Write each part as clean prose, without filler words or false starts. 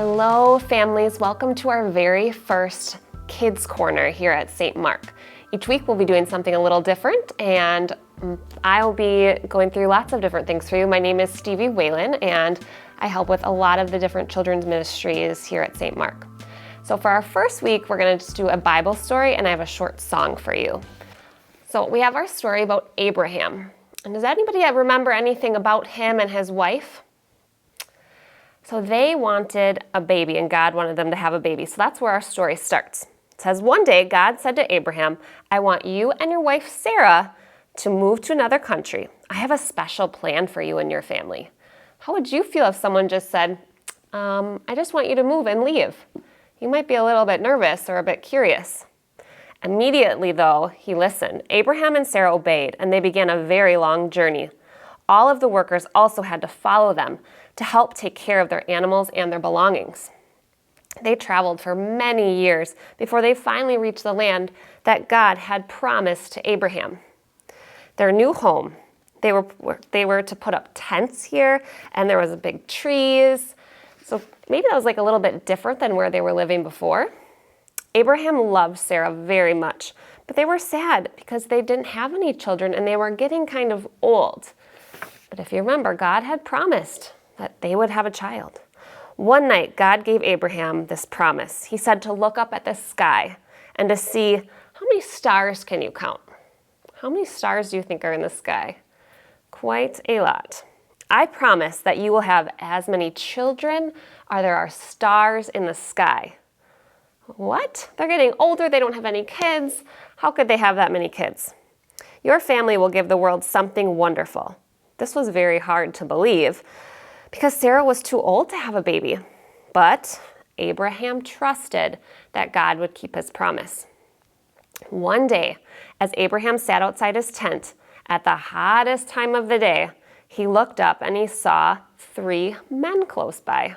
Hello, families. Welcome to our very first Kids Corner here at St. Mark. Each week we'll be doing something a little different, and I'll be going through lots of different things for you. My name is Stevie Whalen, and I help with a lot of the different children's ministries here at St. Mark. So for our first week, we're going to just do a Bible story, and I have a short song for you. So we have our story about Abraham. And does anybody remember anything about him and his wife? So they wanted a baby, and God wanted them to have a baby. So that's where our story starts. It says, one day God said to Abraham, I want you and your wife Sarah to move to another country. I have a special plan for you and your family. How would you feel if someone just said, I just want you to move and leave? You might be a little bit nervous or a bit curious. Immediately, though, he listened. Abraham and Sarah obeyed, and they began a very long journey. All of the workers also had to follow them to help take care of their animals and their belongings. They traveled for many years before they finally reached the land that God had promised to Abraham. Their new home, they were to put up tents here, and there was big trees. So maybe that was like a little bit different than where they were living before. Abraham loved Sarah very much, but they were sad because they didn't have any children and they were getting kind of old. But if you remember, God had promised that they would have a child. One night, God gave Abraham this promise. He said to look up at the sky and to see how many stars can you count? How many stars do you think are in the sky? Quite a lot. I promise that you will have as many children as there are stars in the sky. What? They're getting older, they don't have any kids. How could they have that many kids? Your family will give the world something wonderful. This was very hard to believe because Sarah was too old to have a baby. But Abraham trusted that God would keep his promise. One day, as Abraham sat outside his tent at the hottest time of the day, he looked up and he saw 3 men close by.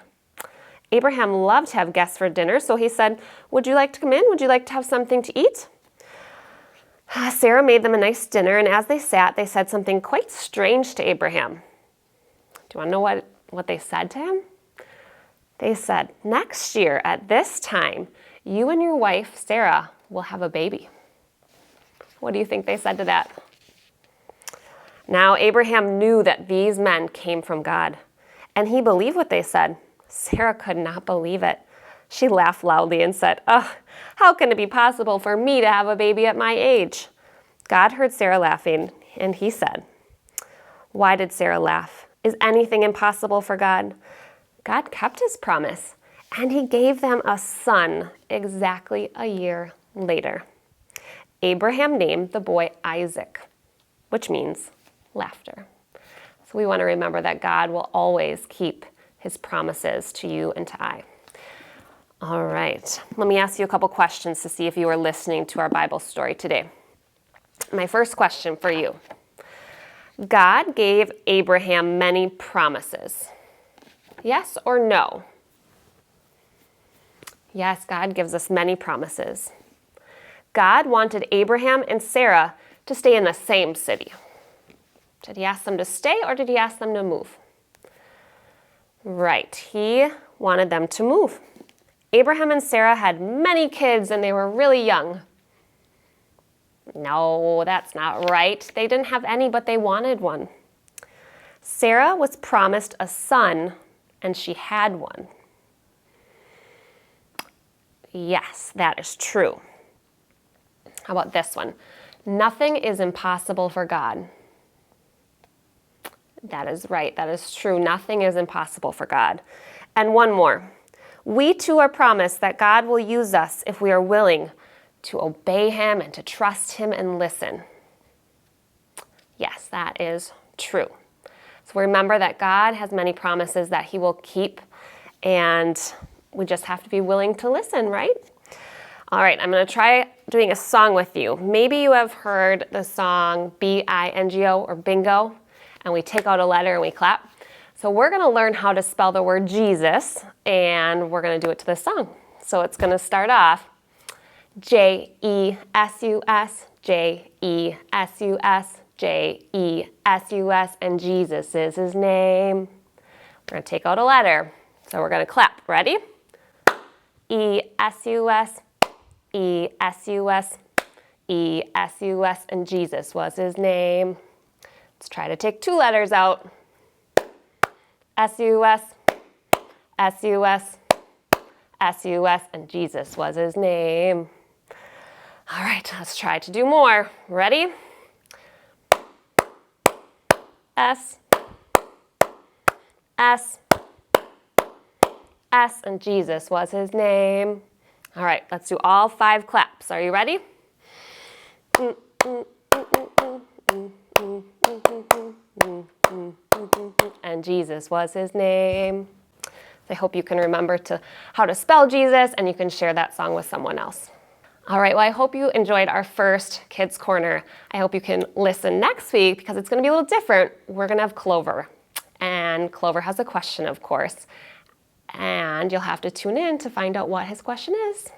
Abraham loved to have guests for dinner, so he said, would you like to come in? Would you like to have something to eat? Sarah made them a nice dinner, and as they sat, they said something quite strange to Abraham. Do you want to know what they said to him? They said, next year at this time, you and your wife, Sarah, will have a baby. What do you think they said to that? Now, Abraham knew that these men came from God, and he believed what they said. Sarah could not believe it. She laughed loudly and said, how can it be possible for me to have a baby at my age? God heard Sarah laughing, and he said, why did Sarah laugh? Is anything impossible for God? God kept his promise, and he gave them a son exactly a year later. Abraham named the boy Isaac, which means laughter. So we want to remember that God will always keep his promises to you and to I. All right, let me ask you a couple questions to see if you are listening to our Bible story today. My first question for you. God gave Abraham many promises. Yes or no? Yes, God gives us many promises. God wanted Abraham and Sarah to stay in the same city. Did he ask them to stay or did he ask them to move? Right, he wanted them to move. Abraham and Sarah had many kids and they were really young. No, that's not right. They didn't have any, but they wanted one. Sarah was promised a son and she had one. Yes, that is true. How about this one? Nothing is impossible for God. That is right. That is true. Nothing is impossible for God. And one more. We too are promised that God will use us if we are willing to obey him and to trust him and listen. Yes, that is true. So remember that God has many promises that he will keep, and we just have to be willing to listen, right? All right, I'm going to try doing a song with you. Maybe you have heard the song B-I-N-G-O or Bingo, and we take out a letter and we clap. So we're going to learn how to spell the word Jesus, and we're going to do it to this song. So it's going to start off J-E-S-U-S, J-E-S-U-S, J-E-S-U-S, and Jesus is his name. We're going to take out a letter. So we're going to clap. Ready? E-S-U-S, E-S-U-S, E-S-U-S, and Jesus was his name. Let's try to take 2 letters out. S-U-S, S-U-S, S-U-S, and Jesus was his name. All right, let's try to do more. Ready? S, S, S, and Jesus was his name. All right, let's do all 5 claps. Are you ready? And Jesus was his name. I hope you can remember how to spell Jesus, and you can share that song with someone else. All right, well, I hope you enjoyed our first Kids Corner. I hope you can listen next week because it's going to be a little different. We're going to have Clover, and Clover has a question, of course, and you'll have to tune in to find out what his question is.